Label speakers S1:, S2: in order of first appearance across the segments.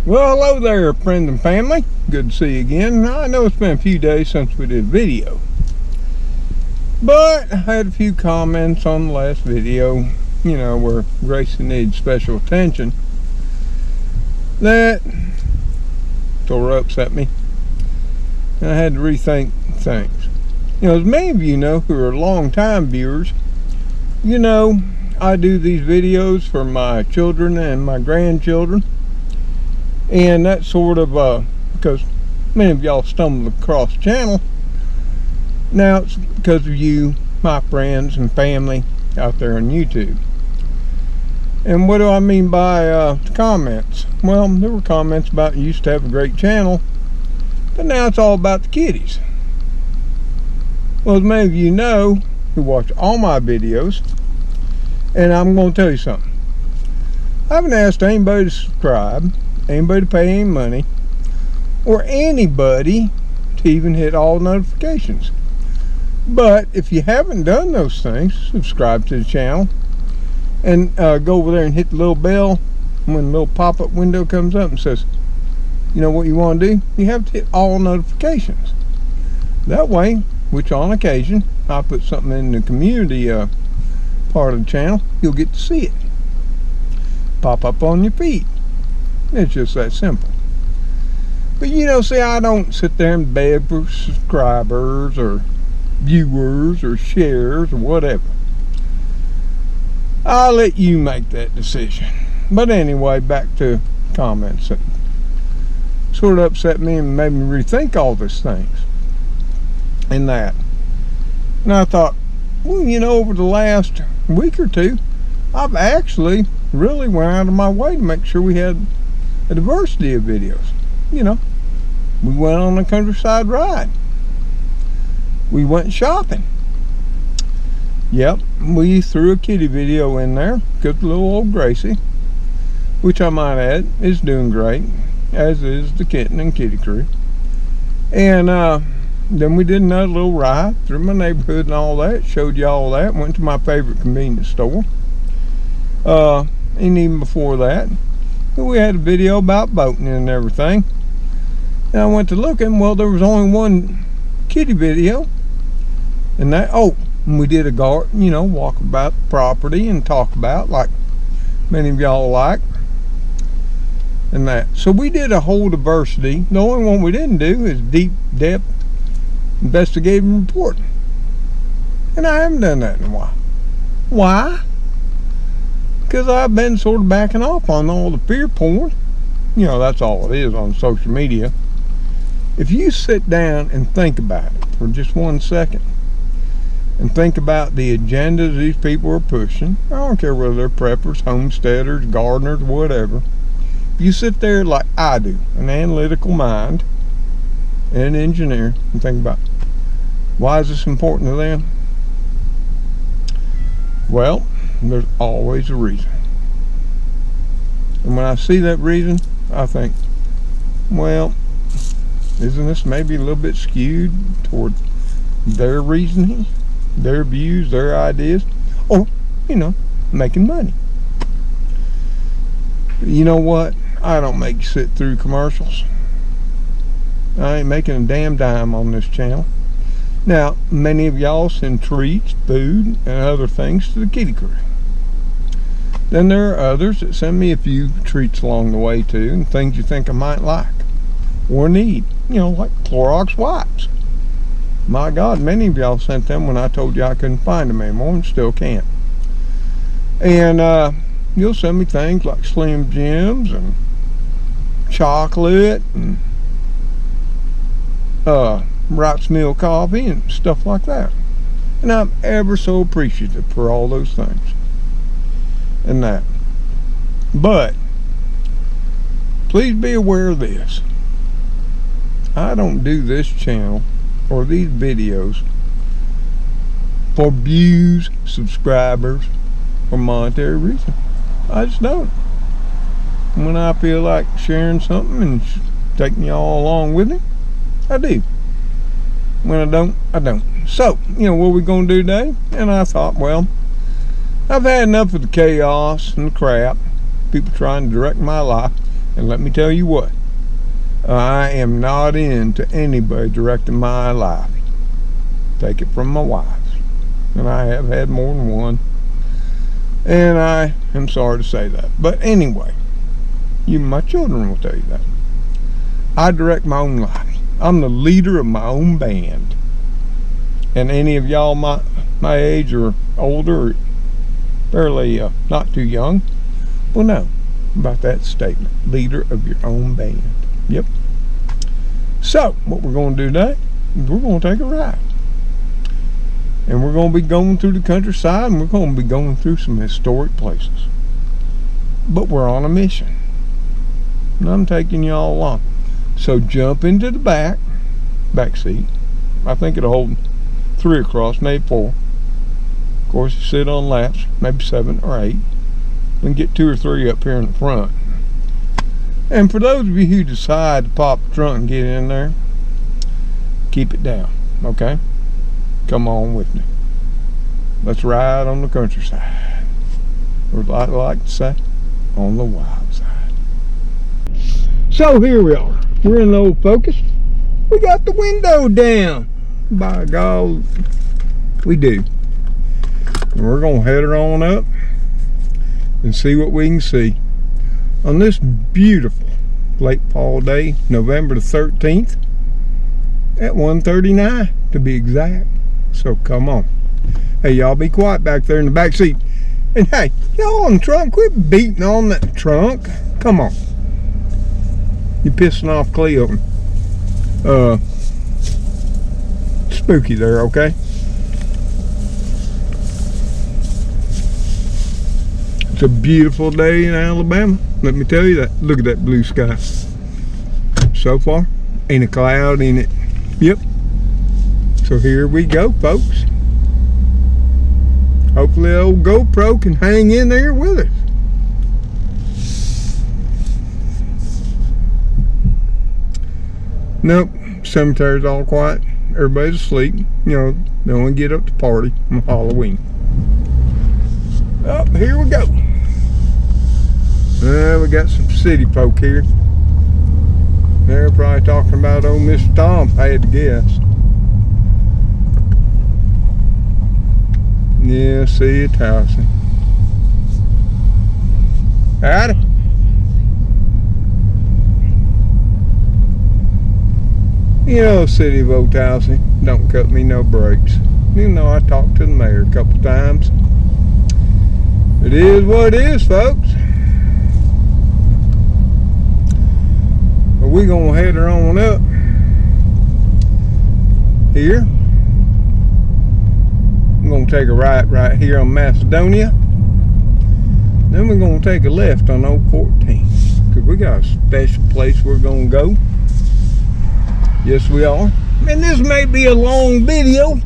S1: Well, hello there, friends and family. Good to see you again. I know it's been a few days since we did a video, but I had a few comments on the last video, where Gracie needs special attention, that sort of upset me, and I had to rethink things. As many of you know who are long-time viewers, I do these videos for my children and my grandchildren. And that's sort of because many of y'all stumbled across the channel. Now it's because of you, my friends and family out there on YouTube. And what do I mean by the comments? Well, there were comments about you used to have a great channel, but now it's all about the kiddies. Well, as many of you know who watch all my videos, and I'm going to tell you something. I haven't asked anybody to subscribe, anybody to pay any money, or anybody to even hit all notifications. But if you haven't done those things, subscribe to the channel and go over there and hit the little bell. When the little pop-up window comes up and says, you know what you want to do, you have to hit all notifications. That way, which on occasion I put something in the community part of the channel, you'll get to see it pop up on your feed. It's just that simple. But see, I don't sit there and beg for subscribers or viewers or shares or whatever. I'll let you make that decision. But anyway, back to comments that sort of upset me and made me rethink all these things and that. And I thought, well, over the last week or two, I've actually really went out of my way to make sure we had a diversity of videos. We went on a countryside ride. We went shopping. Yep, we threw a kitty video in there, good little old Gracie, which I might add is doing great, as is the kitten and kitty crew. And then we did another little ride through my neighborhood and all that, showed you all that, went to my favorite convenience store. And even before that, we had a video about boating and everything. And I went to look and, well, there was only one kitty video. And that, and we did a walk about the property and talk about, like many of y'all like, and that. So we did a whole diversity. The only one we didn't do is deep depth investigative reporting. And I haven't done that in a while. Why? Because I've been sort of backing off on all the fear porn. That's all it is on social media. If you sit down and think about it for just 1 second, and think about the agendas these people are pushing, I don't care whether they're preppers, homesteaders, gardeners, whatever. If you sit there like I do, an analytical mind, and an engineer, and think about, why is this important to them? Well, there's always a reason. And when I see that reason, I think, well, isn't this maybe a little bit skewed toward their reasoning, their views, their ideas, or, making money? You know what? I don't make you sit through commercials. I ain't making a damn dime on this channel. Now, many of y'all send treats, food, and other things to the kitty crew. Then there are others that send me a few treats along the way too, and things you think I might like or need, like Clorox wipes. My God, many of y'all sent them when I told you I couldn't find them anymore, and still can't. And you'll send me things like Slim Jims and chocolate and Wright's Mill coffee and stuff like that. And I'm ever so appreciative for all those things and that. But please be aware of this. I don't do this channel or these videos for views, subscribers, or monetary reason. I just don't. When I feel like sharing something and taking y'all along with me, I do. When I don't, I don't. So, what we gonna do today? And I thought, well, I've had enough of the chaos and the crap, people trying to direct my life. And let me tell you what, I am not into anybody directing my life. Take it from my wife. And I have had more than one. And I am sorry to say that. But anyway, my children will tell you that. I direct my own life. I'm the leader of my own band. And any of y'all my age or older, or fairly not too young, will know about that statement. Leader of your own band. Yep. So, what we're going to do today is we're going to take a ride. And we're going to be going through the countryside, and we're going to be going through some historic places. But we're on a mission. And I'm taking y'all along. So jump into the back seat. I think it'll hold 3 across, maybe 4. Of course, you sit on laps, maybe 7 or 8. And get 2 or 3 up here in the front. And for those of you who decide to pop the trunk and get in there, keep it down, okay? Come on with me. Let's ride on the countryside. Or like I like to say, on the wild side. So here we are. We're in the old Focus. We got the window down. By God, we do. And we're going to head her on up and see what we can see on this beautiful late fall day, November the 13th at 1:39 to be exact. So come on. Hey, y'all be quiet back there in the back seat. And hey, y'all on the trunk, quit beating on that trunk. Come on. You're pissing off Cleo. Spooky there, okay? It's a beautiful day in Alabama. Let me tell you that. Look at that blue sky. So far, ain't a cloud in it. Yep. So here we go, folks. Hopefully the old GoPro can hang in there with us. Nope, cemetery's all quiet. Everybody's asleep. You know, they only get up to party on Halloween. Oh, here we go. We got some city folk here. They're probably talking about old Mr. Tom, if I had to guess. Yeah, see you, Towson. Howdy. You know, city of Old Towson don't cut me no breaks. You know, I talked to the mayor a couple times. It is what it is, folks. But we're gonna head her on up here. I'm gonna take a right here on Macedonia. Then we're gonna take a left on Old 14. Cause we got a special place we're gonna go. Yes, we are. And this may be a long video.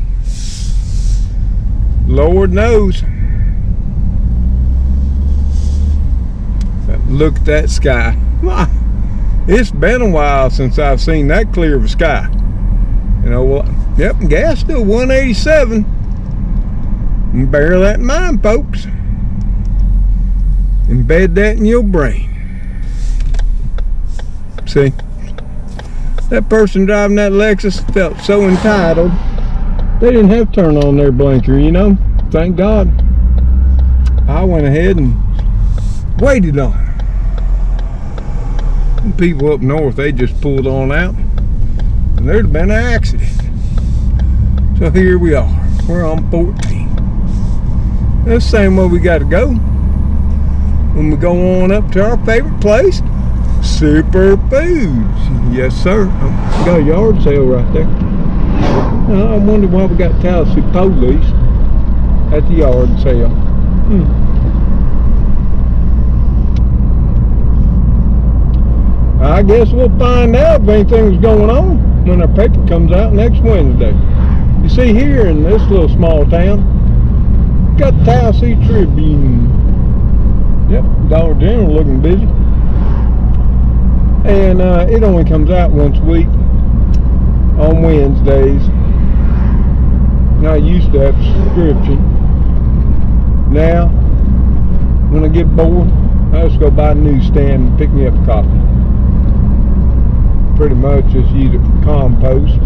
S1: Lord knows. But look at that sky. It's been a while since I've seen that clear of a sky. You know what? Yep, gas still 187. And bear that in mind, folks. Embed that in your brain. See? That person driving that Lexus felt so entitled, they didn't have to turn on their blinker, you know? Thank God. I went ahead and waited on it. People up north, they just pulled on out, and there'd have been an accident. So here we are. We're on 14. That's the same way we got to go when we go on up to our favorite place, Super Foods. Yes, sir. We got a yard sale right there. I wonder why we got Tennessee police at the yard sale. I guess we'll find out if anything's going on when our paper comes out next Wednesday. You see, here in this little small town, got the Tennessee Tribune. Yep, Dollar General looking busy. And it only comes out once a week on Wednesdays. And I used to have a subscription. Now, when I get bored, I'll just go by the newsstand and pick me up a copy. Pretty much just use it for compost.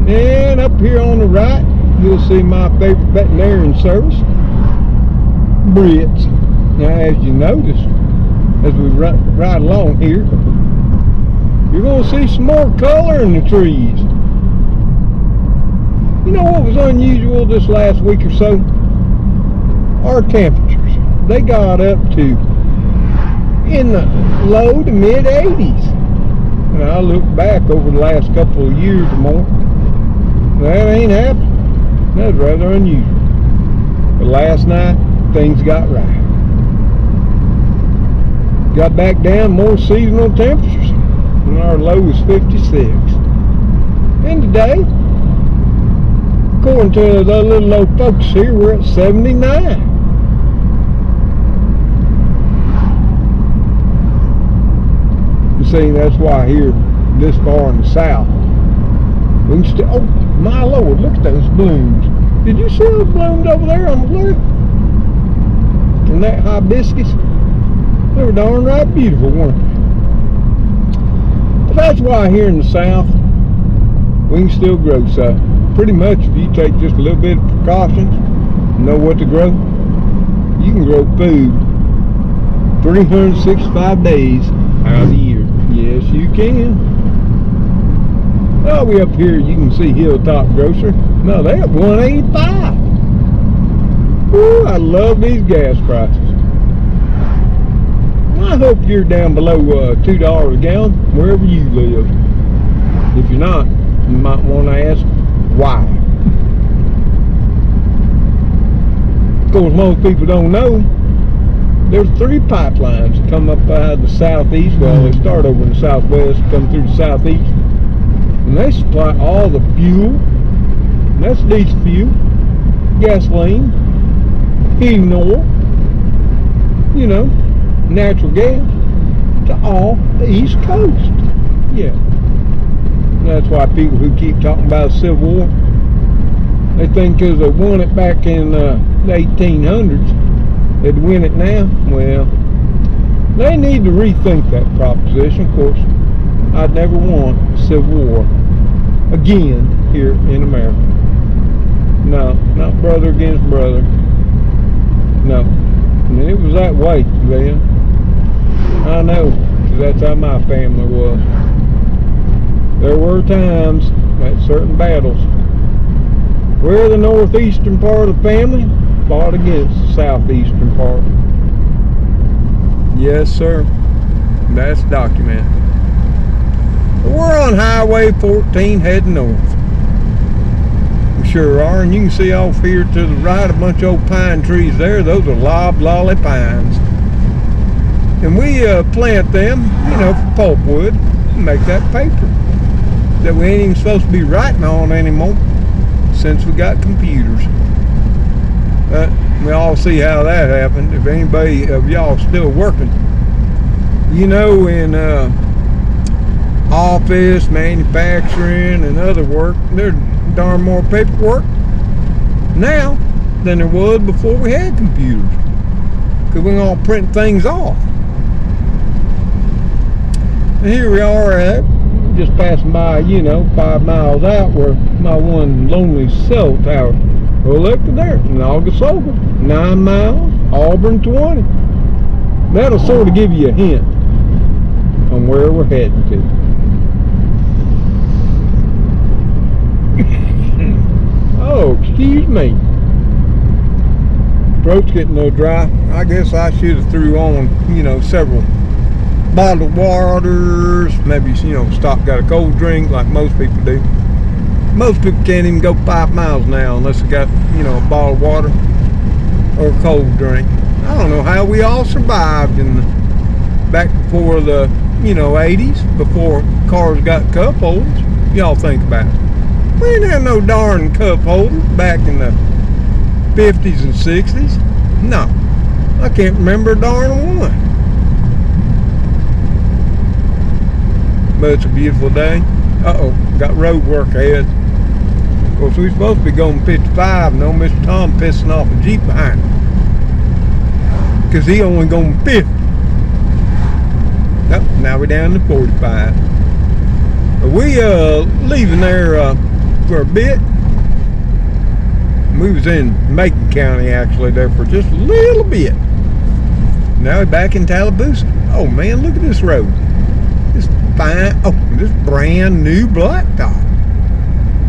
S1: And up here on the right, you'll see my favorite veterinarian service, Brits. Now, as you notice, as we ride along here, you're going to see some more color in the trees. You know what was unusual this last week or so? Our temperatures. They got up to in the low to mid 80s. And I look back over the last couple of years or more, that ain't happened. That's rather unusual. But last night, things got right. Got back down more seasonal temperatures, and our low was 56. And today, according to the little old folks here, we're at 79. You see, that's why here, this far in the south, we can still, oh my Lord, look at those blooms. Did you see those blooms over there on the left? From that hibiscus? They were darn right beautiful, weren't they? But that's why here in the south, we can still grow stuff. Pretty much, if you take just a little bit of precautions, know what to grow, you can grow food 365 days out of the year. Yes, you can. Oh, we up here, you can see Hilltop Grocer. No, they at 185. Ooh, I love these gas prices. I hope you're down below $2 a gallon wherever you live. If you're not, you might want to ask why. Of course, most people don't know there's 3 pipelines that come up out of the southeast. Well, they start over in the southwest, come through the southeast, and they supply all the fuel. And that's diesel fuel, gasoline, heating oil, you know, natural gas to all the East Coast. Yeah. That's why people who keep talking about the Civil War, they think because they won it back in the 1800s, they'd win it now. Well, they need to rethink that proposition. Of course, I'd never want a Civil War again here in America. No, not brother against brother. No. I mean, it was that way then. I know, because that's how my family was. There were times at certain battles where the northeastern part of the family fought against the southeastern part. Yes, sir. That's documented. We're on Highway 14 heading north. We sure are, and you can see off here to the right a bunch of old pine trees there. Those are loblolly pines. And we plant them, you know, for pulpwood and make that paper that we ain't even supposed to be writing on anymore since we got computers. We all see how that happened. If anybody of y'all still working, you know, in office, manufacturing, and other work, there's darn more paperwork now than there was before we had computers, because we can all print things off. And here we are at, just passing by, you know, 5 miles out, where my one lonely cell tower. Well, look at there, Loachapoka, 9 miles, Auburn 20. That'll sort of give you a hint on where we're heading to. Oh, excuse me. Throat's getting a little dry. I guess I should have threw on, you know, several bottled waters. Maybe, you know, stop, got a cold drink like most people do. Most people can't even go 5 miles now unless they got, you know, a bottle of water or a cold drink. I don't know how we all survived in the, back before the, you know, 80s, before cars got cup holders. Y'all think about it. We didn't have no darn cup holders back in the 50s and 60s. No, I can't remember a darn one. But it's a beautiful day. Uh-oh, got road work ahead. Of course, we're supposed to be going 55, and old Mr. Tom pissing off a Jeep behind him. because he only going 50. Oh, now we're down to 45. We leaving there for a bit. We was in Macon County actually there for just a little bit. Now we're back in Tallapoosa. Oh man, look at this road. This fine, oh, this brand new blacktop.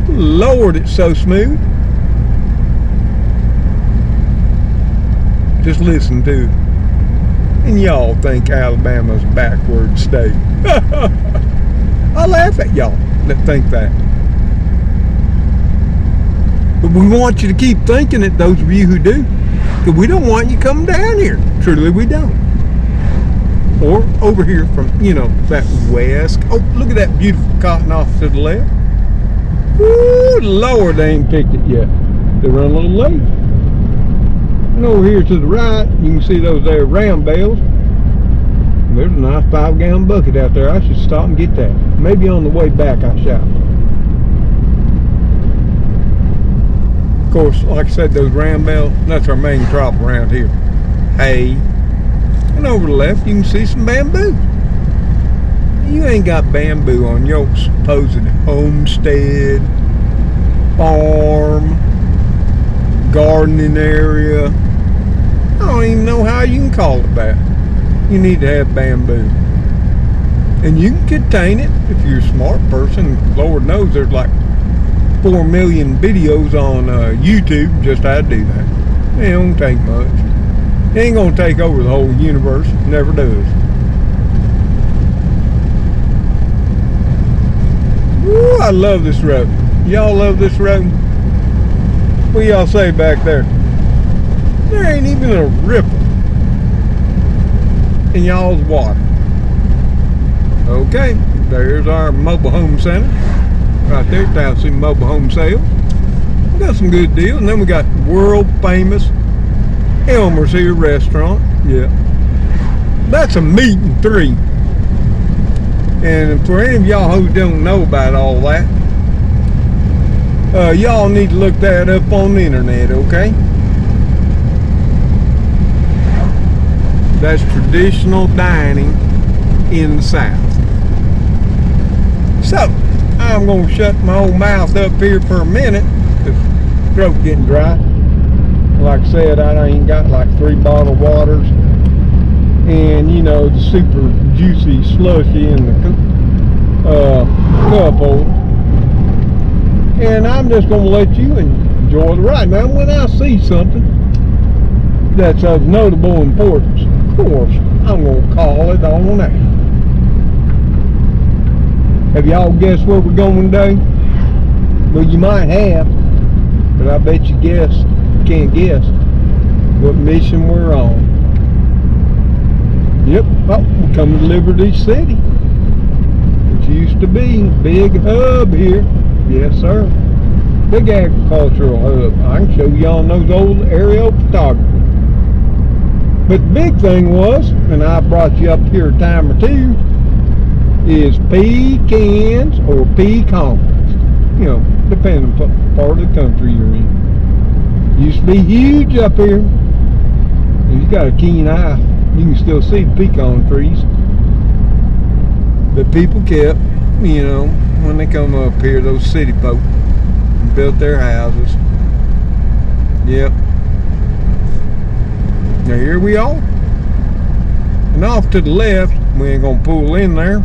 S1: Lord, it's so smooth. Just listen to it. And y'all think Alabama's a backward state. I laugh at y'all that think that. But we want you to keep thinking it, those of you who do. Because we don't want you coming down here. Truly, we don't. Or over here from, that west. Oh, look at that beautiful cotton off to the left. Woo, Lord, they ain't picked it yet. They run a little late. And over here to the right, you can see those there round bales. There's a nice 5-gallon bucket out there. I should stop and get that. Maybe on the way back I shall. Of course, like I said, those round bales, that's our main crop around here. Hay. And over the left, you can see some bamboo. You ain't got bamboo on your supposed homestead, farm, gardening area. I don't even know how you can call it that. You need to have bamboo. And you can contain it if you're a smart person. Lord knows there's like 4 million videos on YouTube just how to do that. It don't take much. It ain't gonna take over the whole universe. It never does. Woo, I love this road. Y'all love this road? What y'all say back there? There ain't even a ripple in y'all's water. Okay, there's our mobile home center. Right there, Tennessee Mobile Home Sales. We got some good deals. And then we got world famous Elmer's here restaurant. Yeah. That's a meat and 3. And for any of y'all who don't know about all that, y'all need to look that up on the internet, okay? That's traditional dining in the South. So, I'm going to shut my old mouth up here for a minute because the throat's getting dry. Like I said, I ain't got like 3 bottled waters and, the super juicy slushy in the cup holder. And I'm just going to let you enjoy the ride. Now, when I see something that's of notable importance, of course, I'm going to call it on there. Have y'all guessed where we're going today? Well, you might have, but I bet you can't guess what mission we're on. Yep, we're coming to Liberty City, which used to be a big hub here. Yes, sir. Big agricultural hub. I can show you on those old aerial photography. But the big thing was, and I brought you up here a time or two, is pecans or pecans. Depending on what part of the country you're in. Used to be huge up here. And you got a keen eye. You can still see the pecan trees. But people kept, when they come up here, those city folk, and built their houses. Yep. Now here we are. And off to the left, we ain't gonna pull in there,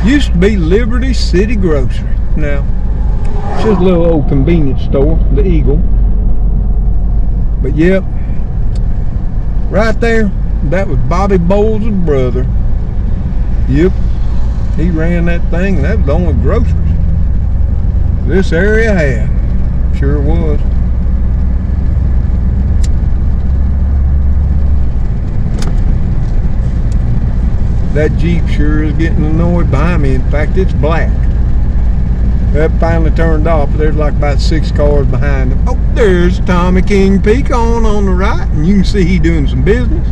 S1: used to be Liberty City Grocery. Now, it's just a little old convenience store, the Eagle. But yep, right there, that was Bobby Bowles' brother. Yep, he ran that thing, and that was the only groceries this area had. Sure was. That Jeep sure is getting annoyed behind me. In fact, it's black. That finally turned off. There's like about 6 cars behind him. Oh, there's Tommy King Pecan on the right, and you can see he doing some business.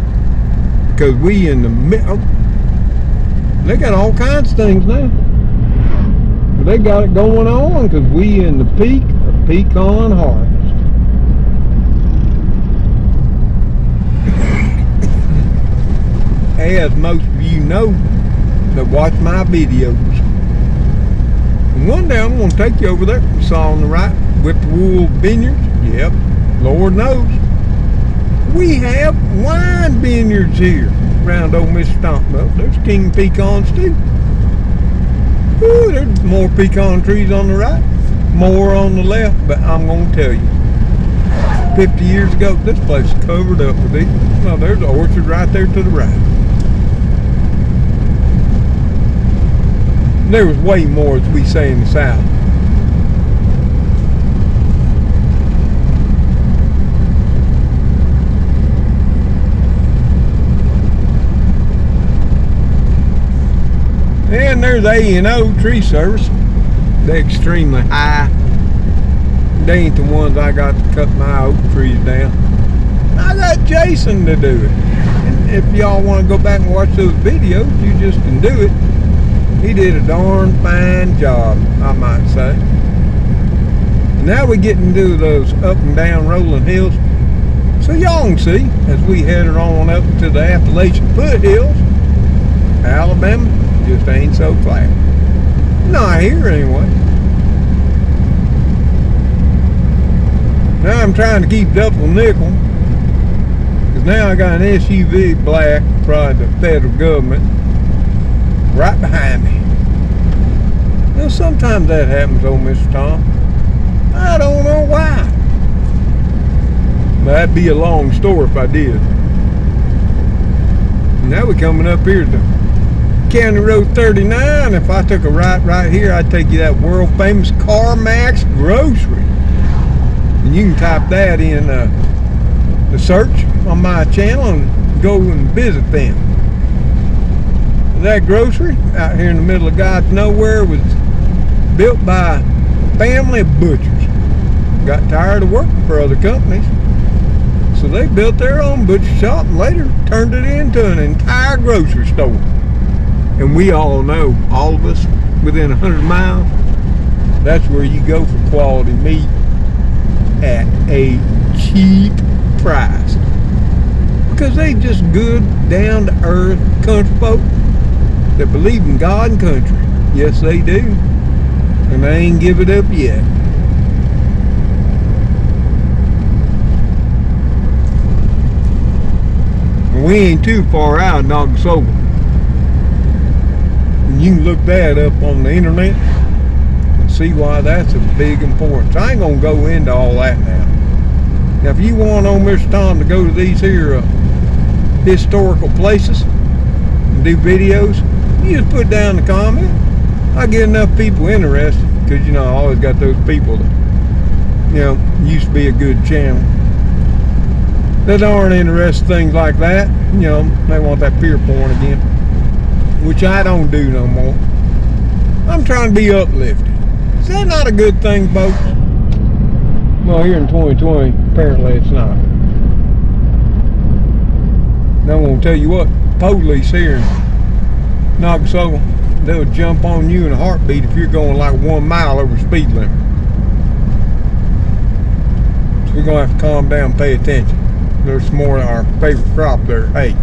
S1: Because we in the middle. Oh, they got all kinds of things now. But they got it going on because we in the peak of pecan harvest. as most of you know that watch my videos. And one day I'm going to take you over there. You saw on the right, Whippoorwill Vineyards. Yep, Lord knows. We have wine vineyards here around old Mr. Tom. Well, there's king pecans too. Ooh, there's more pecan trees on the right, more on the left, but I'm going to tell you, 50 years ago, this place is covered up with these. Well, there's an orchard right there to the right. There was way more, as we say in the South. And there's A&O Tree Service. They're extremely high. They ain't the ones I got to cut my oak trees down. I got Jason to do it. And if y'all want to go back and watch those videos, you just can do it. He did a darn fine job, I might say. And now we get into those up and down rolling hills. So y'all can see, as we headed on up to the Appalachian foothills, Alabama just ain't so flat. Not here anyway. Now I'm trying to keep double nickel, because now I got an SUV black, probably the federal government, right behind me. Now sometimes that happens, old Mr. Tom. I don't know why. That'd be a long story if I did. Now we're coming up here to County Road 39. If I took a right here, I'd take you that world famous CarMax Grocery. And you can type that in the search on my channel and go and visit them. That grocery out here in the middle of God's nowhere was built by a family of butchers. Got tired of working for other companies, so they built their own butcher shop and later turned it into an entire grocery store. And we all know, all of us within 100 miles, that's where you go for quality meat at a cheap price. Because they just good, down-to-earth country folk that believe in God and country. Yes, they do. And they ain't give it up yet. And we ain't too far out of Loachapoka. And you can look that up on the internet and see why that's of big importance. I ain't gonna go into all that now. Now, if you want old Mr. Tom to go to these here historical places and do videos, you just put down the comment. I get enough people interested, because you know I always got those people that, you know, used to be a good channel that aren't interested in things like that. You know, they want that peer porn again, which I don't do no more. I'm trying to be uplifted. Is that not a good thing, folks? Well, here in 2020, apparently it's not. Now I'm going to tell you what, police here in Loachapoka, they'll jump on you in a heartbeat if you're going like 1 mile over speed limit. So we're going to have to calm down and pay attention. There's some more of our favorite crop there, hay.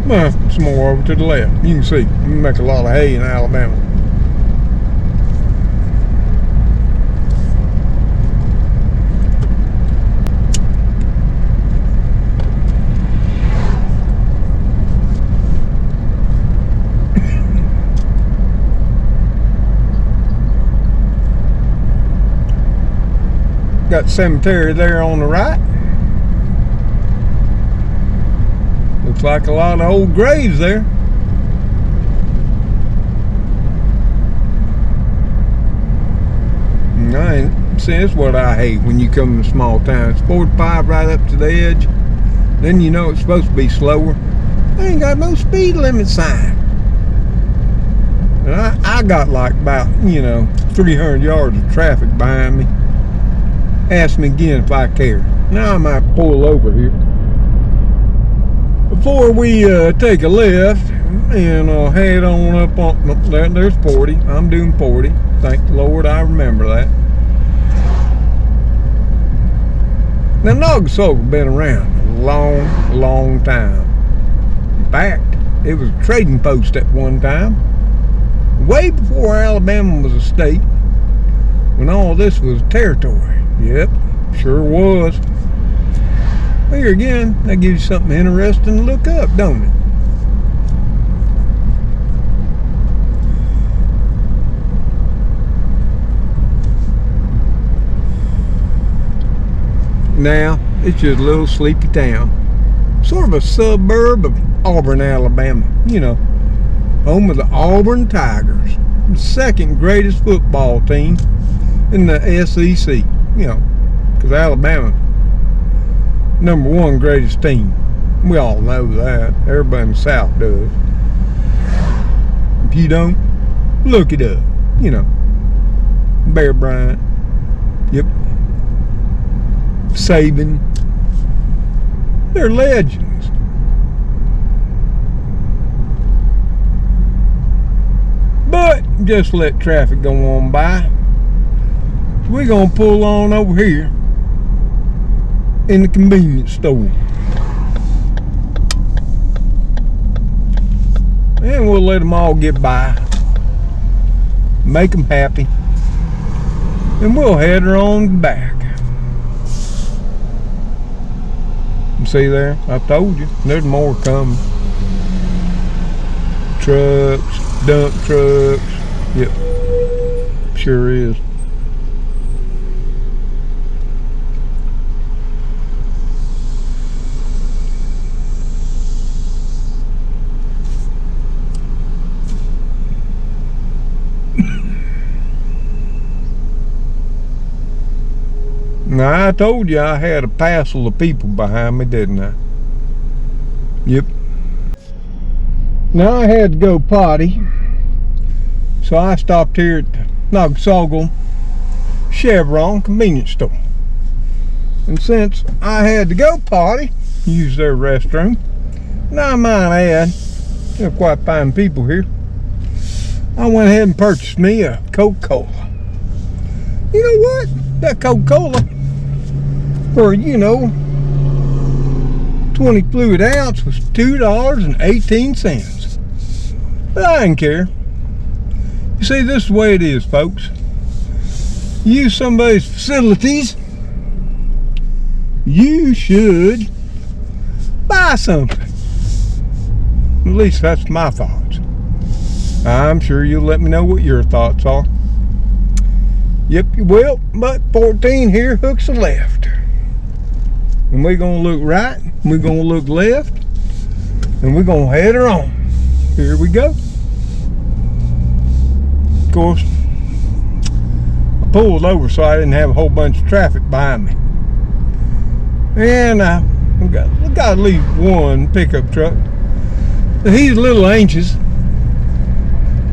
S1: Well, some more over to the left. You can see, we make a lot of hay in Alabama. Got the cemetery there on the right. Looks like a lot of old graves there. See, that's what I hate when you come to small towns. 45 right up to the edge. Then you know it's supposed to be slower. They ain't got no speed limit sign. And I got like about, 300 yards of traffic behind me. Ask me again if I care. Now I might pull over here. Before we take a left and head on up on, there's 40. I'm doing 40. Thank the Lord I remember that. Now Loachapoka been around a long, long time. fact, it was a trading post at one time, way before Alabama was a state, when all this was territory. Yep, sure was. Well, here again, that gives you something interesting to look up, don't it? Now, it's just a little sleepy town. Sort of a suburb of Auburn, Alabama. You know, home of the Auburn Tigers. The second greatest football team in the SEC. You know, because Alabama, number one greatest team. We all know that. Everybody in the South does. If you don't, look it up. You know, Bear Bryant. Yep. Saban. They're legends. But just let traffic go on by. We're gonna pull on over here in the convenience store. And we'll let them all get by. Make them happy. And we'll head her on back. See there? I told you. There's more coming. Trucks, dump trucks. Yep. Sure is. Now, I told you I had a passel of people behind me, didn't I? Yep. Now, I had to go potty, so I stopped here at the Loachapoka Chevron convenience store. And since I had to go potty, use their restroom, and I might add, there are quite fine people here, I went ahead and purchased me a Coca-Cola. You know what? That Coca-Cola, for, you know, 20 fluid ounce was $2.18. But I didn't care. You see, this is the way it is, folks. You use somebody's facilities, you should buy something. At least that's my thoughts. I'm sure you'll let me know what your thoughts are. Yep, you will, but 14 here hooks a left. And we're going to look right, we're going to look left, and we're going to head her on. Here we go. Of course, I pulled over so I didn't have a whole bunch of traffic behind me. And we got at least one pickup truck. He's a little anxious,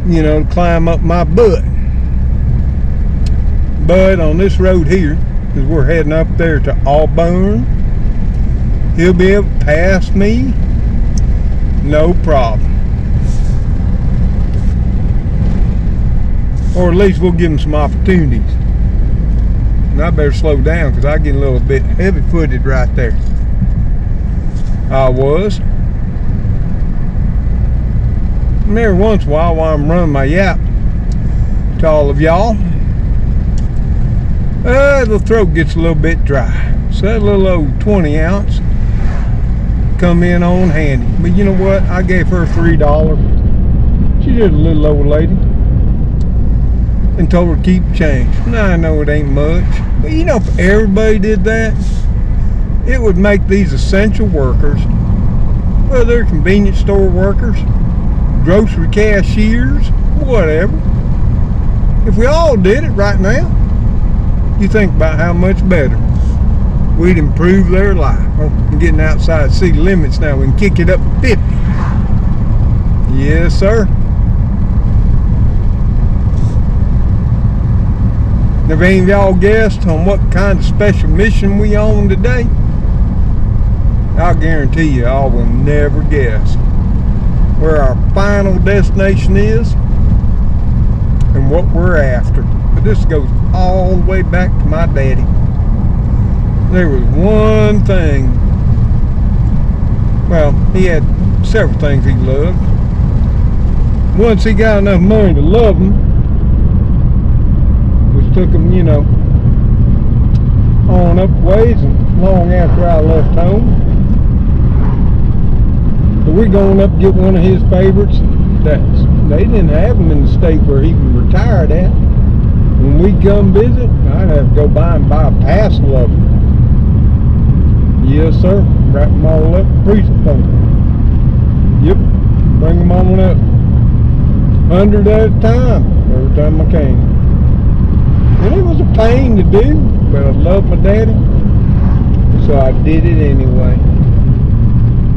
S1: you know, to climb up my butt. But on this road here, because we're heading up there to Auburn, he'll be able to pass me, no problem. Or at least we'll give him some opportunities. And I better slow down because I get a little bit heavy-footed right there. I was. And every once in a while I'm running my yap to all of y'all, the throat gets a little bit dry. So that little old 20 ounce come in on handy. But you know what? I gave her $3. She's just a little old lady. And told her to keep change. Now I know it ain't much. But you know, if everybody did that, it would make these essential workers, whether they're convenience store workers, grocery cashiers, whatever. If we all did it right now, you think about how much better we'd improve their life. We're getting outside city limits now. We can kick it up to 50. Yes, sir. Have any of y'all guessed on what kind of special mission we on today? I'll guarantee you all will never guess where our final destination is and what we're after. But this goes all the way back to my daddy. There was one thing. Well, he had several things he loved. Once he got enough money to love them, which took him, you know, on up ways and long after I left home. So we're going up to get one of his favorites. They didn't have them in the state where he was retired at. When we come visit, I'd have to go by and buy a parcel of them. Yes, sir. Wrap them all up, freeze them. Yep. Bring them on up. 100 at a time, every time I came. And it was a pain to do, but I loved my daddy, so I did it anyway.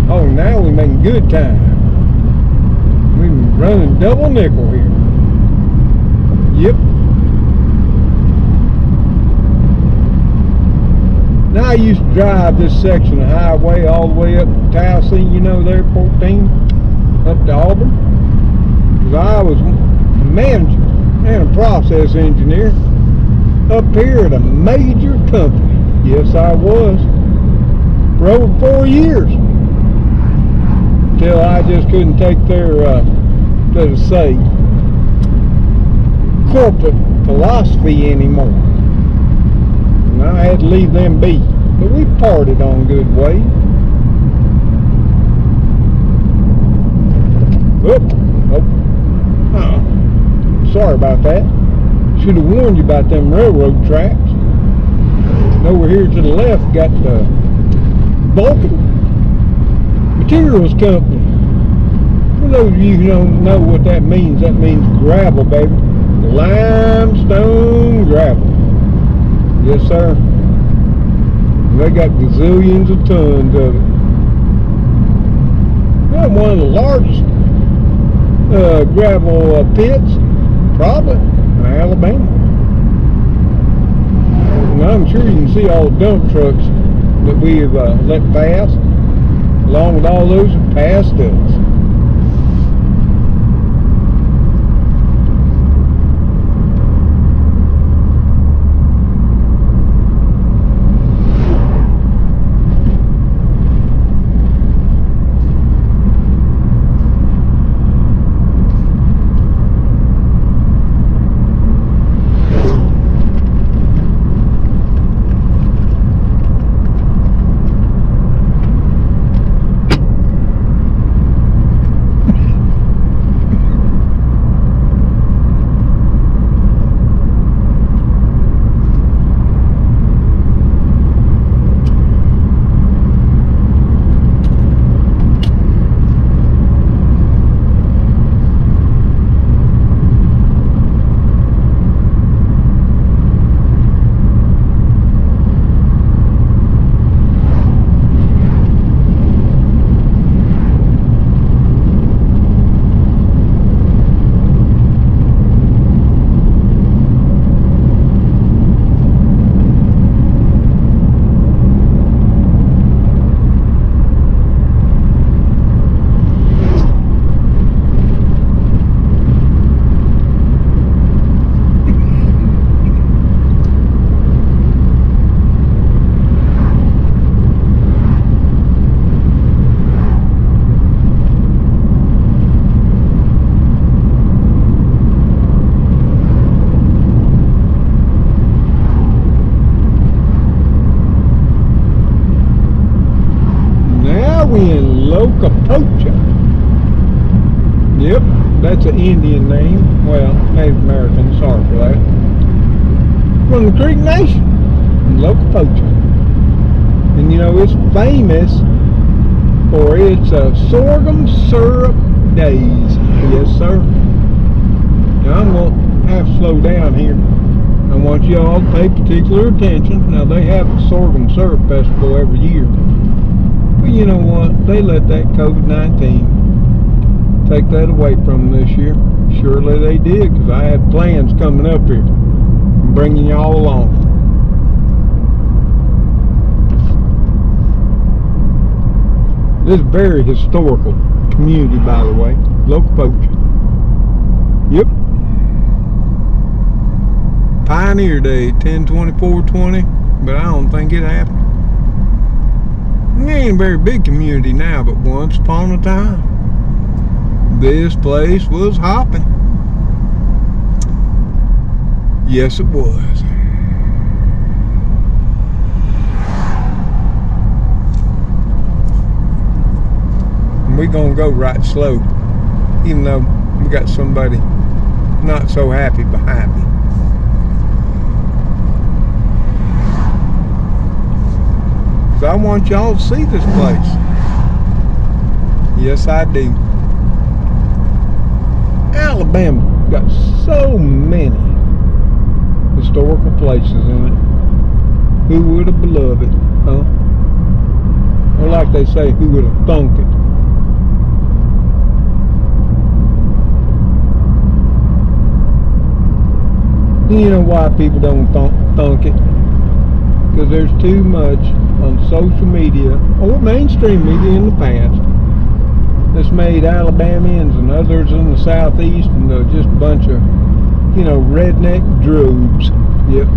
S1: Oh, now we're making good time. We're running double nickel here. Yep. Now I used to drive this section of highway all the way up to Tennessee, you know, there, 14, up to Auburn. Because I was a manager and a process engineer up here at a major company. Yes, I was. For over 4 years. Till I just couldn't take their, let us say, corporate philosophy anymore. And I had to leave them be. But we parted on good way. Oh, sorry about that. Should have warned you about them railroad tracks. And over here to the left got the Vulcan Materials Company. For those of you who don't know what that means gravel, baby. Limestone gravel. Yes, sir. They got gazillions of tons of it. They're one of the largest gravel pits, probably, in Alabama. And I'm sure you can see all the dump trucks that we have let pass, along with all those that passed us. Loachapoka. Yep, that's an Indian name. Well, Native American, sorry for that. From the Creek Nation, Loachapoka. And you know, it's famous for its sorghum syrup days. Yes, sir. Now, I'm going to have to slow down here. I want you all to pay particular attention. Now, they have a sorghum syrup festival every year. But you know what? They let that COVID-19 take that away from them this year. Surely they did, because I had plans coming up here. I'm bringing y'all along. This is a very historical community, by the way. Loachapoka. Yep. Pioneer Day, 10/24/20, but I don't think it happened. It ain't a very big community now, but once upon a time, this place was hopping. Yes, it was. And we're gonna go right slow, even though we got somebody not so happy behind me. Cause I want y'all to see this place. Yes, I do. Alabama got so many historical places in it. Who would have beloved it, huh? Or like they say, who would have thunk it? You know why people don't thunk it? Because there's too much on social media or mainstream media in the past that's made Alabamians and others in the southeast and just a bunch of, redneck droogs. Yep.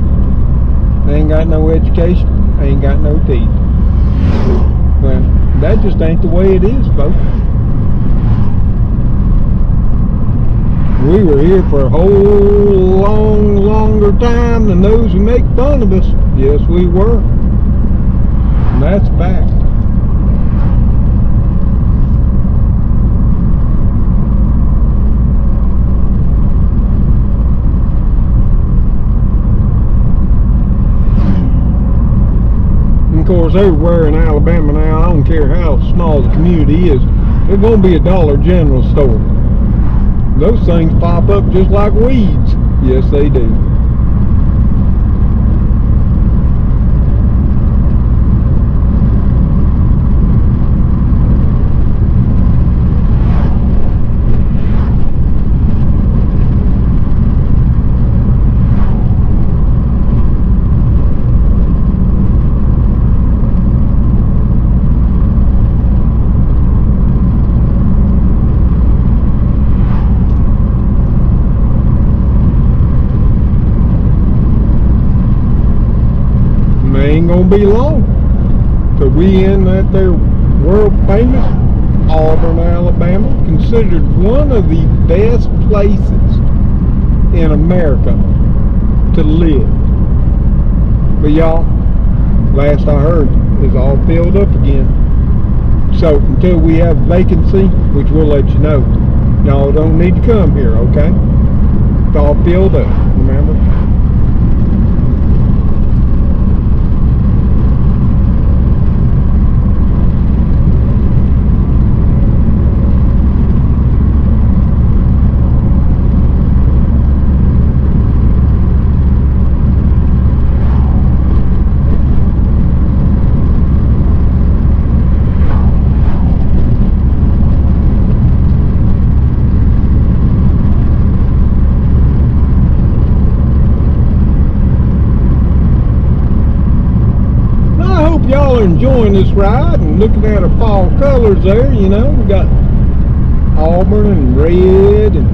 S1: They ain't got no education, they ain't got no teeth. Well, that just ain't the way it is, folks. We were here for a whole longer time than those who make fun of us. Yes, we were. And that's fact. And of course, everywhere in Alabama now, I don't care how small the community is, there's going to be a Dollar General store. Those things pop up just like weeds. Yes, they do. Ain't gonna be long till we in that there world famous Auburn, Alabama, considered one of the best places in America to live. But y'all, last I heard, is all filled up again. So until we have vacancy, which we'll let you know, y'all don't need to come here, okay? It's all filled up, remember? Y'all are enjoying this ride and looking at our fall colors there. We got Auburn and red and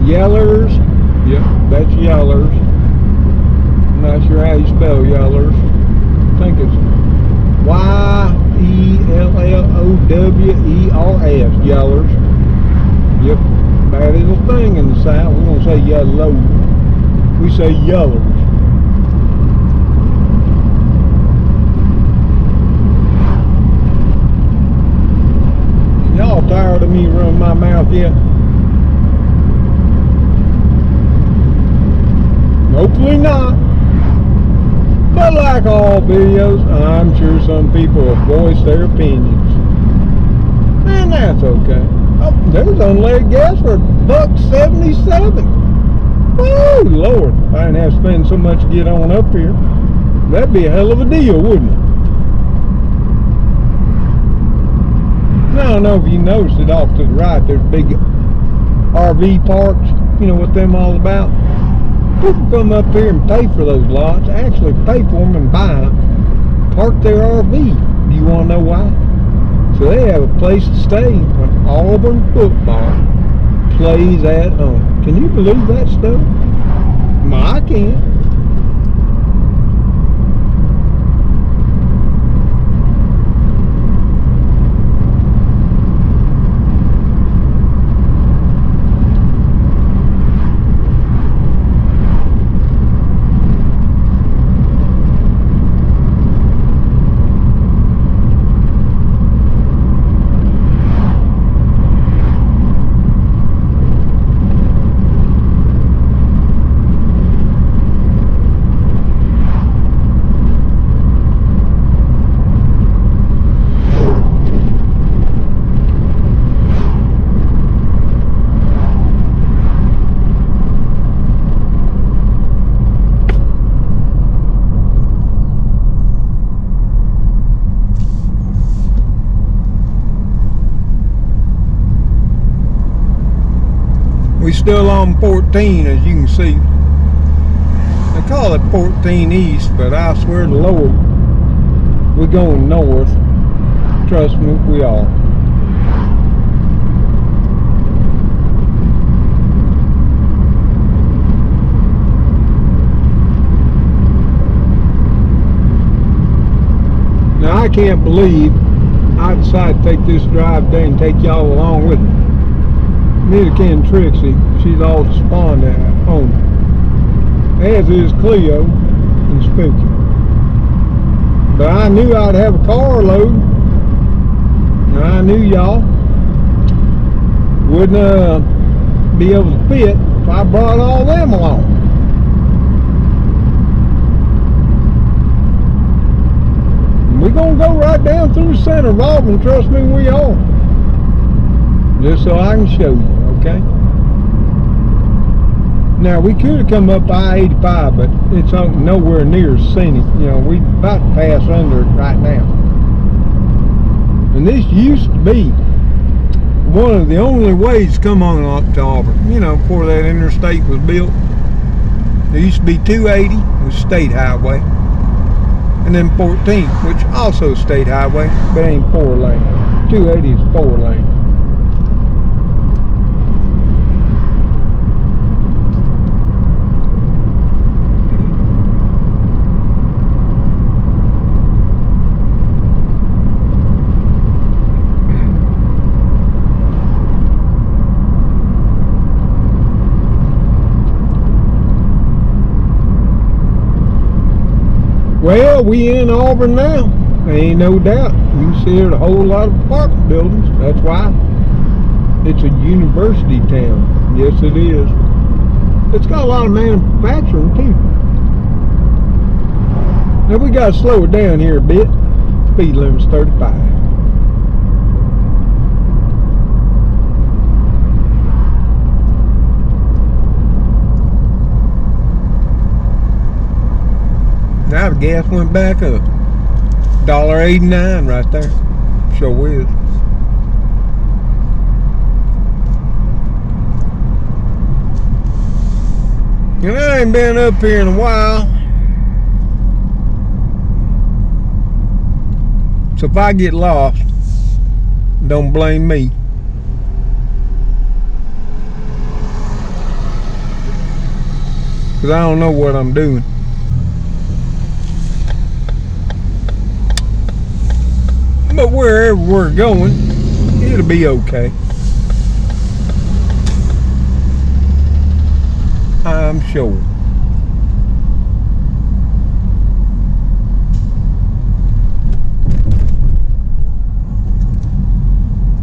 S1: yellers. Yep, that's yellers. I'm not sure how you spell yellers. I think it's Y-E-L-L-O-W-E-R-S, yellers. Yep, that is a thing in the South. We don't say yellow, we say yellers. Y'all tired of me running my mouth yet? Hopefully not. But like all videos, I'm sure some people will voice their opinions. And that's okay. Oh, there's unleaded gas for $1.77. Oh Lord, I didn't have to spend so much to get on up here. That'd be a hell of a deal, wouldn't it? Now, I don't know if you noticed it off to the right, there's big RV parks. You know what them all about? People come up here and pay for those lots, actually pay for them and buy them, park their RV. Do you want to know why? So they have a place to stay when Auburn football plays at home. Can you believe that stuff? I can't. We still on 14, as you can see. They call it 14 East, but I swear to Lord, we're going north. Trust me, we are. Now I can't believe I decided to take this drive day and take y'all along with me. Neither can Trixie. She's all despondent at home. As is Cleo and Spooky. But I knew I'd have a carload. And I knew y'all wouldn't be able to fit if I brought all them along. And we're going to go right down through the center of Auburn. Trust me, we are. Just so I can show you, okay? Now, we could have come up I-85, but it's nowhere near scenic. You know, we're about to pass under it right now. And this used to be one of the only ways to come on up to Auburn. You know, before that interstate was built. There used to be 280, was state highway. And then 14, which also state highway, but ain't 4 lane. 280 is 4 lane. Well, we in Auburn now. There ain't no doubt. You can see there's a whole lot of apartment buildings. That's why it's a university town. Yes, it is. It's got a lot of manufacturing too. Now we got to slow it down here a bit. Speed limit's 35. Now the gas went back up. $1.89 right there. Sure is. And I ain't been up here in a while. So if I get lost, don't blame me. Because I don't know what I'm doing. But wherever we're going, it'll be okay. I'm sure.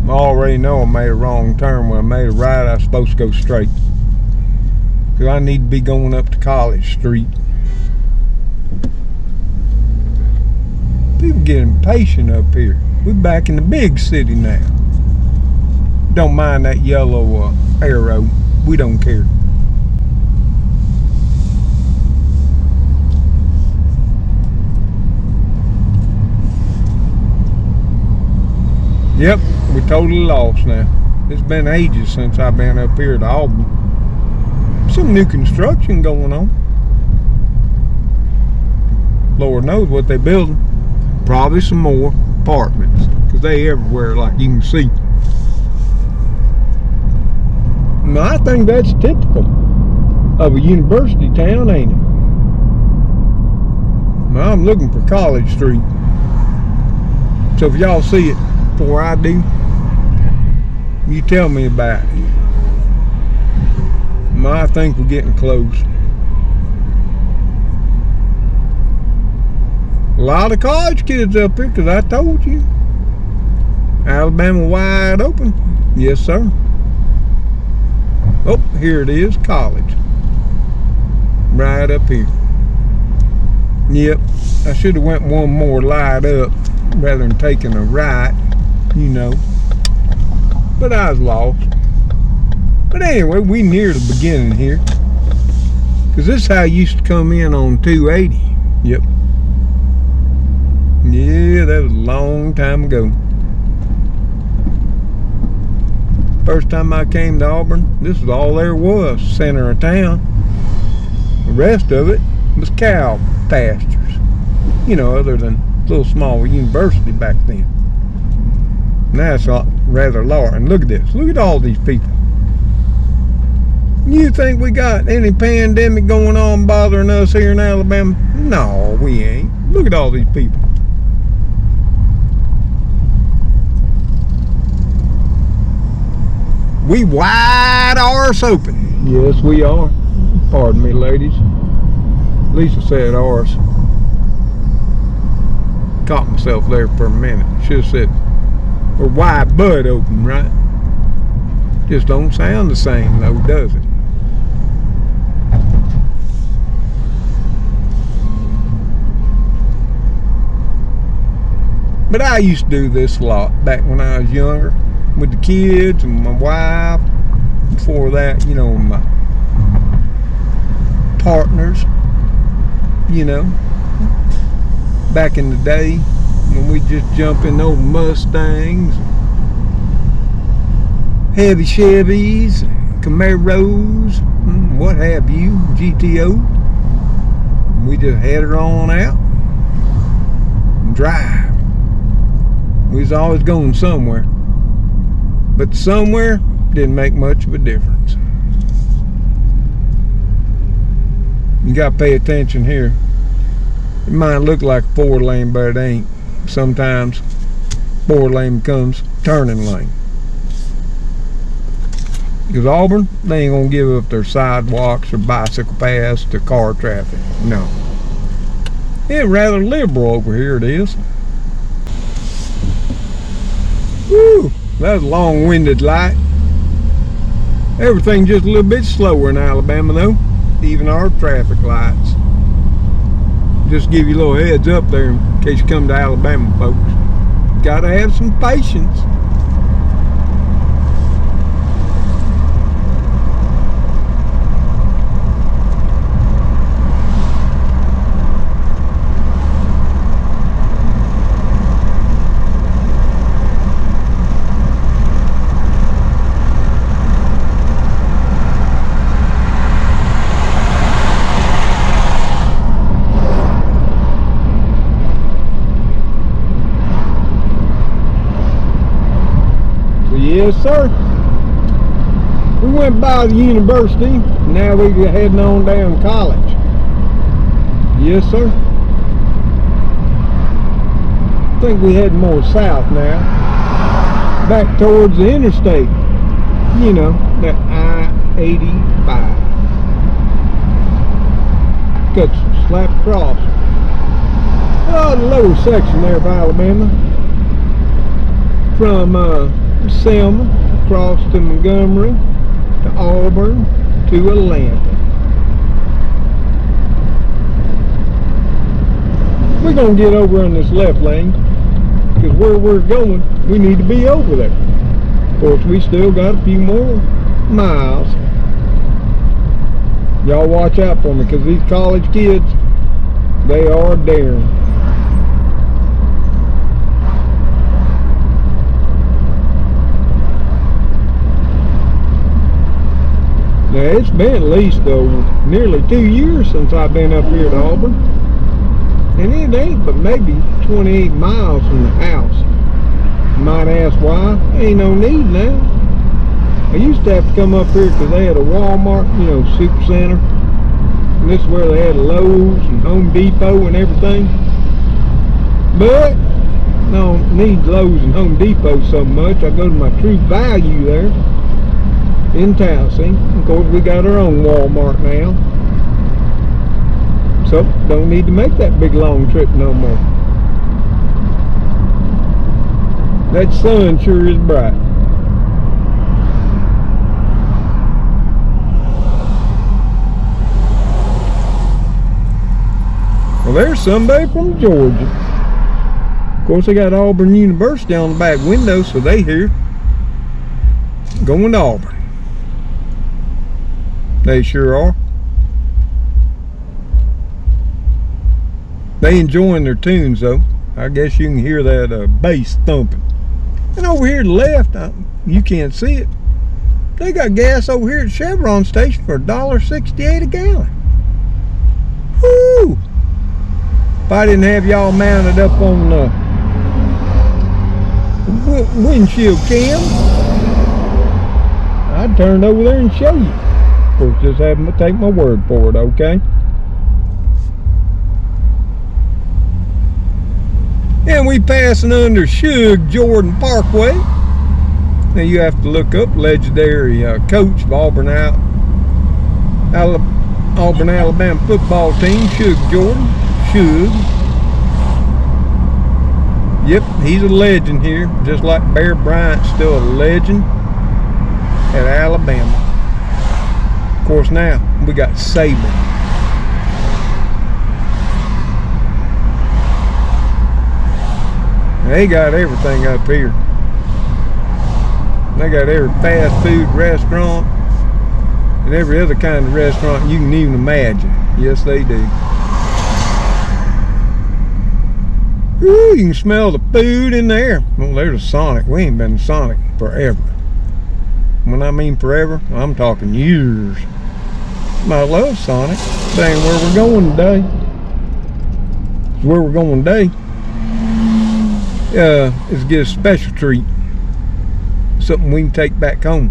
S1: I already know I made a wrong turn. When I made a right, I was supposed to go straight. Because I need to be going up to College Street. People get impatient up here. We're back in the big city now. Don't mind that yellow arrow. We don't care. Yep, we're totally lost now. It's been ages since I've been up here to Auburn. Some new construction going on. Lord knows what they're building. Probably some more apartments, because they everywhere, like you can see. Now, I think that's typical of a university town, ain't it? Now, I'm looking for College Street. So if y'all see it before I do, you tell me about it. Now, I think we're getting close. A lot of college kids up here, because I told you. Alabama wide open. Yes, sir. Oh, here it is, college. Right up here. Yep, I should have went one more light up rather than taking a right, you know. But I was lost. But anyway, we near the beginning here. Because this is how I used to come in on 280. Yep. Yeah, that was a long time ago. First time I came to Auburn, this was all there was, center of town. The rest of it was cow pastures. You know, other than a little small university back then. Now it's rather large. And look at this. Look at all these people. You think we got any pandemic going on bothering us here in Alabama? No, we ain't. Look at all these people. We wide arse open. Yes, we are. Pardon me, ladies. Lisa said arse. Caught myself there for a minute. Should have said we're wide butt open, right? Just don't sound the same though, does it? But I used to do this a lot back when I was younger with the kids and my wife. Before that, you know, my partners, you know, back in the day when we just jump in old Mustangs, heavy Chevys, Camaros, what have you, GTO. We just head her on out and drive. We was always going somewhere, but somewhere didn't make much of a difference. You got to pay attention here. It might look like a 4-lane, but it ain't. Sometimes 4-lane becomes turning lane. Because Auburn, they ain't gonna give up their sidewalks or bicycle paths to car traffic. No. It's rather liberal over here, it is. Woo! That was a long-winded light. Everything just a little bit slower in Alabama though. Even our traffic lights. Just give you a little heads up there in case you come to Alabama, folks. Gotta have some patience. Yes, sir. We went by the university. Now we're heading on down to college. Yes, sir. I think we head more south now. Back towards the interstate. You know, that I-85. Cuts slap across. Oh, the lower section there of Alabama. From Selma, across to Montgomery, to Auburn, to Atlanta. We're going to get over on this left lane, because where we're going, we need to be over there. Of course, we still got a few more miles. Y'all watch out for me, because these college kids, they are daring. Now, it's been at least nearly 2 years since I've been up here to Auburn. And it ain't but maybe 28 miles from the house. You might ask why? Ain't no need now. I used to have to come up here because they had a Walmart, you know, super center. And this is where they had Lowe's and Home Depot and everything. But I don't need Lowe's and Home Depot so much. I go to my True Value there in Towson. Of course, we got our own Walmart now, so don't need to make that big long trip no more. That sun sure is bright. Well, there's somebody from Georgia. Of course, they got Auburn University on the back window, so they here going to Auburn. They sure are. They enjoying their tunes though. I guess you can hear that bass thumping. And over here to the left, you can't see it, They got gas over here at Chevron station for $1.68 a gallon. Woo! If I didn't have y'all mounted up on the windshield cam, I'd turn over there and show you. Of course, just have them take my word for it, okay? And we passing under Suge Jordan Parkway. Now you have to look up legendary coach of Auburn, Alabama football team, Suge Jordan. Suge. Yep, he's a legend here, just like Bear Bryant's still a legend at Alabama. Of course, now we got Saban. They got everything up here. They got every fast food restaurant and every other kind of restaurant you can even imagine. Yes, they do. Ooh, you can smell the food in there. Well, there's a Sonic. We ain't been to Sonic forever. When I mean forever, I'm talking years. I love Sonic. That ain't where we're going today. Where we're going today is get a special treat. Something we can take back home.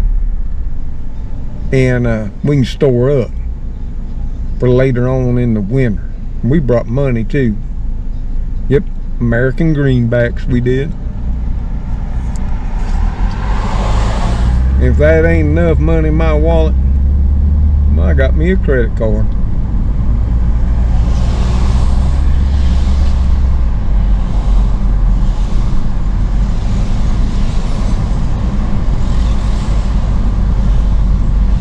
S1: And we can store up for later on in the winter. We brought money too. Yep, American greenbacks we did. If that ain't enough money in my wallet, I got me a credit card.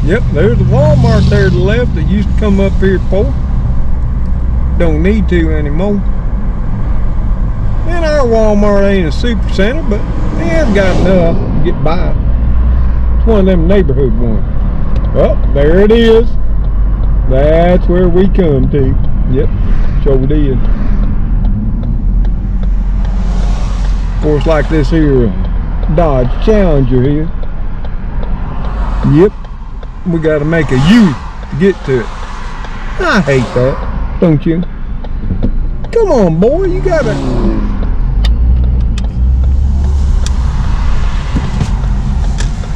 S1: Yep, there's the Walmart there to the left that used to come up here before. Don't need to anymore. And our Walmart ain't a super center, but it has got enough to get by. It's one of them neighborhood ones. Oh, there it is. That's where we come to. Yep, sure did. Of course, like this here Dodge Challenger here. Yep. We got to make a U to get to it. I hate that, don't you? Come on, boy, you got to...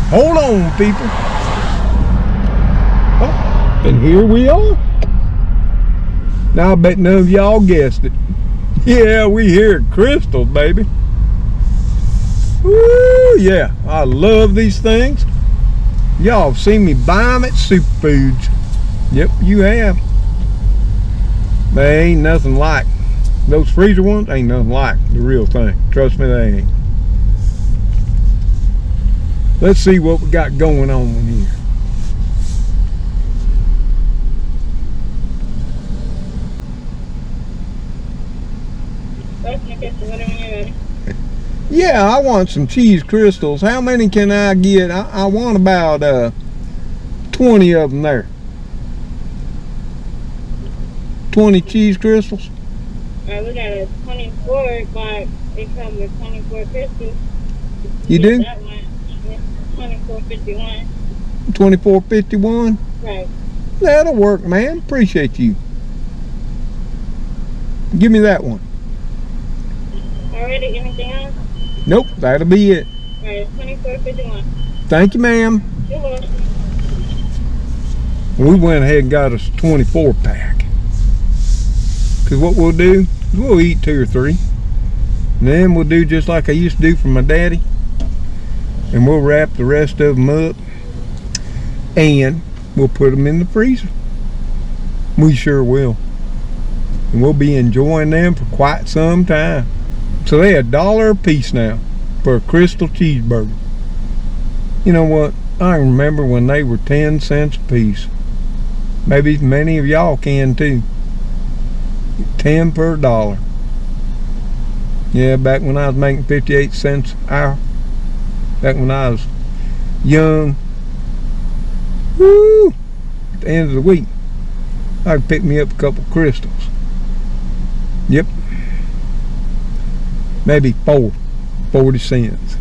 S1: Hold on, people. Oh, and here we are. Now, I bet none of y'all guessed it. Yeah, we here at Krystal, baby. Woo, yeah, I love these things. Y'all have seen me buy them at Superfoods. Yep, you have. They ain't nothing like. Those freezer ones ain't nothing like the real thing. Trust me, they ain't. Let's see what we got going on here. Yeah, I want some cheese crystals. How many can I get? I want about 20 of them there. 20 cheese crystals.
S2: We got a 24, but they come with 24 crystals.
S1: You do?
S2: That one, 24.51.
S1: 24.51?
S2: Right.
S1: That'll work, man. Appreciate you. Give me that one.
S2: Alrighty, anything else?
S1: Nope, that'll be it.
S2: Alright, 24.51.
S1: Thank you, ma'am.
S2: You're welcome.
S1: We went ahead and got us a 24 pack. Because what we'll do is we'll eat 2 or 3. And then we'll do just like I used to do for my daddy. And we'll wrap the rest of them up. And we'll put them in the freezer. We sure will. And we'll be enjoying them for quite some time. So they're $1 a piece now for a Krystal cheeseburger. You know what? I remember when they were 10 cents a piece. Maybe many of y'all can too. 10 per dollar. Yeah, back when I was making 58 cents an hour. Back when I was young. Woo! At the end of the week, I could pick me up a couple Krystals. Yep. Maybe 40 cents.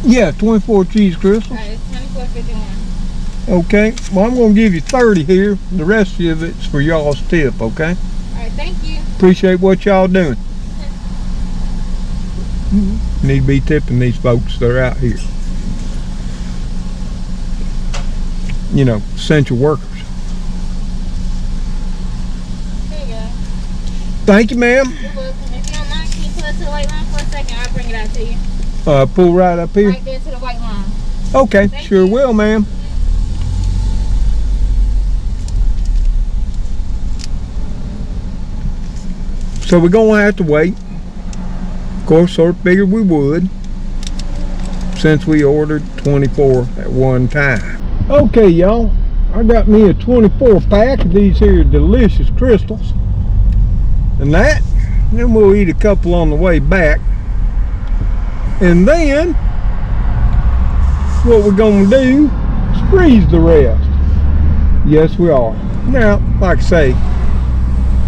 S1: Yeah, 24 cheese crystals.
S2: Alright, it's $24.51.
S1: Okay. Well, I'm going to give you 30 here. The rest of it's for y'all's tip, okay?
S2: Alright, thank you.
S1: Appreciate what y'all doing. Need to be tipping these folks that are out here. You know, essential workers.
S2: There you go.
S1: Thank you, ma'am.
S2: You're welcome. If you don't mind, can you pull it to the white line for a second? I'll bring it out to you.
S1: Pull right up here.
S2: Right there to the white line.
S1: Okay,
S2: Thank
S1: sure
S2: you.
S1: will, ma'am. So we're gonna have to wait. Of course, sort of figured we would, since we ordered 24 at one time. Okay, y'all, I got me a 24 pack of these here delicious crystals, and then we'll eat a couple on the way back, and then what we're gonna do is freeze the rest. Yes, we are. Now, like I say,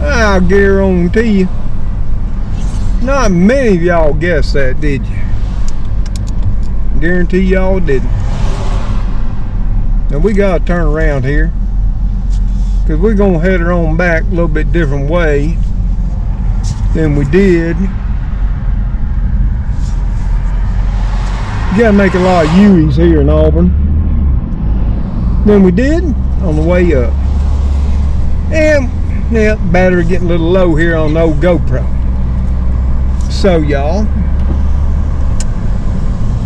S1: I'll guarantee you, not many of y'all guessed that, did you? Guarantee y'all didn't. Now we gotta turn around here, because we're gonna head her on back a little bit different way than we did. You gotta make a lot of U's here in Auburn than we did on the way up. And yeah, battery getting a little low here on the old GoPro. So y'all,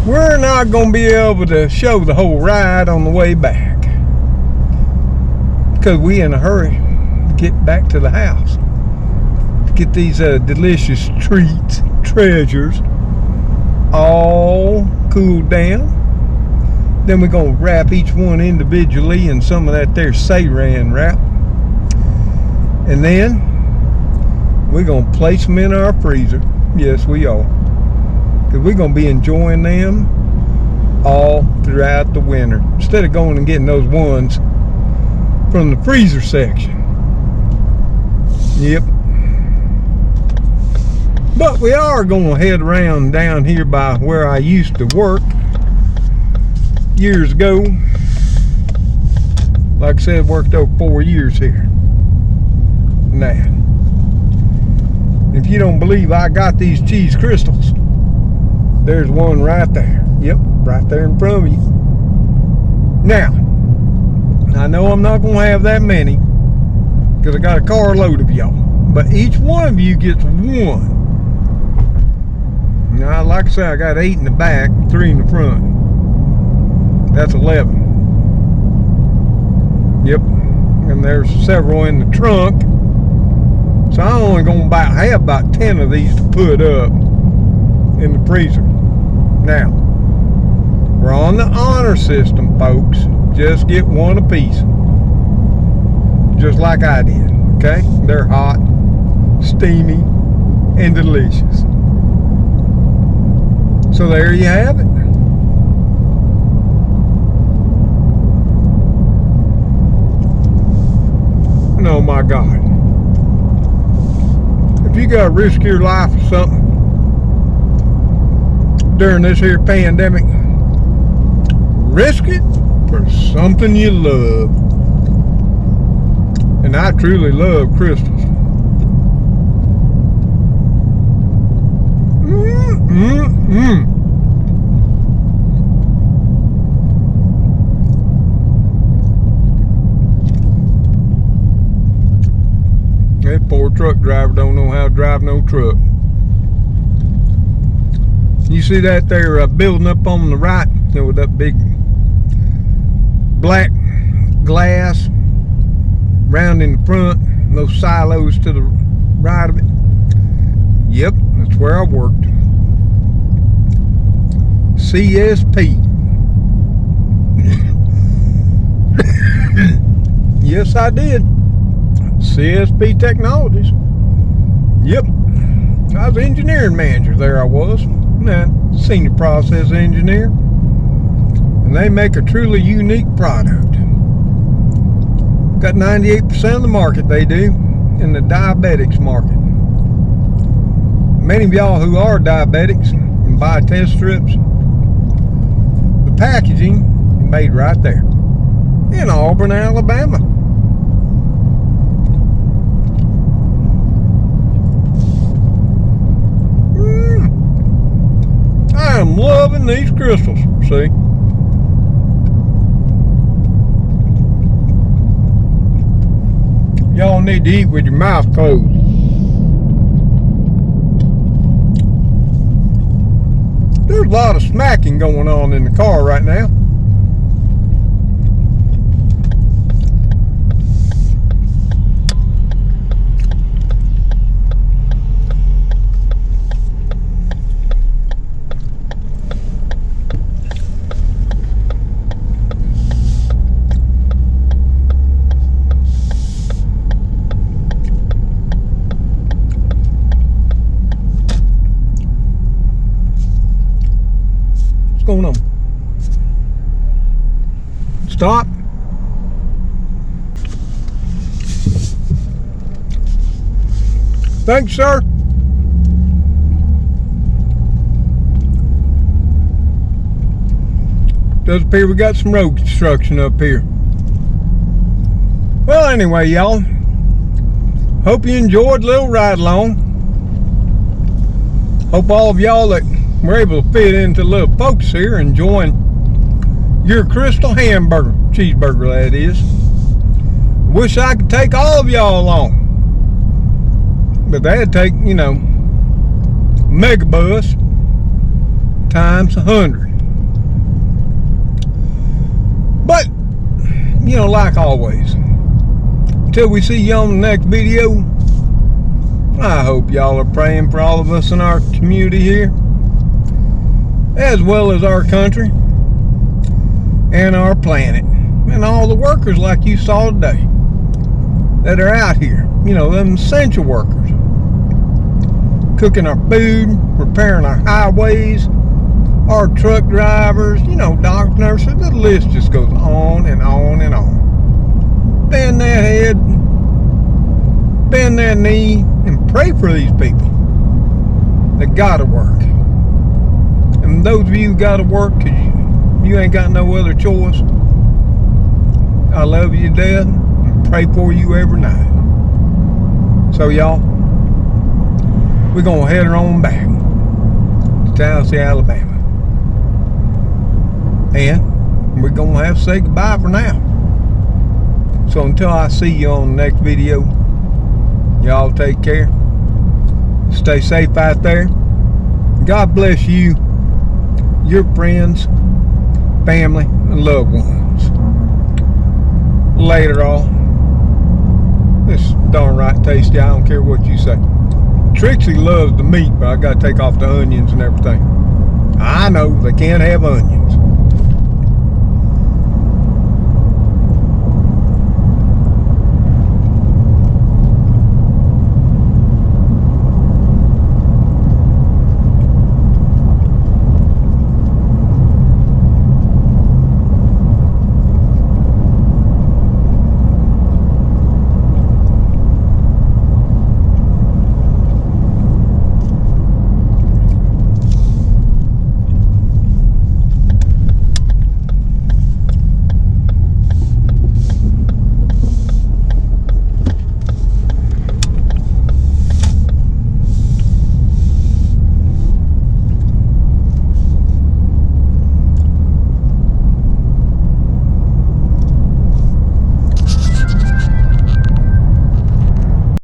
S1: we're not going to be able to show the whole ride on the way back, because we in a hurry to get back to the house to get these delicious treats, treasures, all cooled down. Then we're going to wrap each one individually in some of that there saran wrap, and then we're going to place them in our freezer. Yes, we are. Because we're going to be enjoying them all throughout the winter, instead of going and getting those ones from the freezer section. Yep. But we are going to head around down here by where I used to work years ago. Like I said, worked over 4 years here. Now, if you don't believe I got these cheese crystals, there's one right there. Yep, right there in front of you. Now, I know I'm not going to have that many, because I got a carload of y'all. But each one of you gets one. Now, like I said, I got 8 in the back, 3 in the front. That's 11. Yep, and there's several in the trunk. So I'm only going to have about 10 of these to put up in the freezer. Now, we're on the honor system, folks. Just get one apiece. Just like I did, okay? They're hot, steamy, and delicious. So there you have it. And oh my God. If you gotta risk your life or something during this here pandemic, risk it for something you love. And I truly love crystals. That poor truck driver don't know how to drive no truck. You see that there building up on the right, you know, with that big black glass round in the front, and those silos to the right of it? Yep, that's where I worked. CSP. Yes, I did. CSP Technologies. Yep, I was engineering manager there. I was senior process engineer, and they make a truly unique product. Got 98% of the market, they do, in the diabetics market. Many of y'all who are diabetics and buy test strips, packaging made right there in Auburn, Alabama. I am loving these Krystals, see? Y'all need to eat with your mouth closed. There's a lot of smacking going on in the car right now. What's going on? Stop. Thanks, sir. Does appear we got some road construction up here. Well, anyway, y'all. Hope you enjoyed the little ride along. Hope all of y'all that were able to fit into little folks here enjoying your Krystal hamburger, cheeseburger that is. Wish I could take all of y'all along, but that'd take, you know, megabus times 100. But, you know, like always, until we see you on the next video, I hope y'all are praying for all of us in our community here, as well as our country and our planet, and all the workers like you saw today that are out here, you know, them essential workers, cooking our food, repairing our highways, our truck drivers, you know, doctors, nurses. The list just goes on and on and on. Bend that head, bend that knee, and pray for these people that gotta work. And those of you who gotta work because you ain't got no other choice, I love you to death and pray for you every night. So y'all, we're gonna head on back to Tennessee, Alabama. And we're gonna have to say goodbye for now. So until I see you on the next video, y'all take care. Stay safe out there. God bless you, your friends, family, and loved ones. Later all. This darn right tasty. I don't care what you say. Trixie loves the meat, but I gotta take off the onions and everything. I know they can't have onions.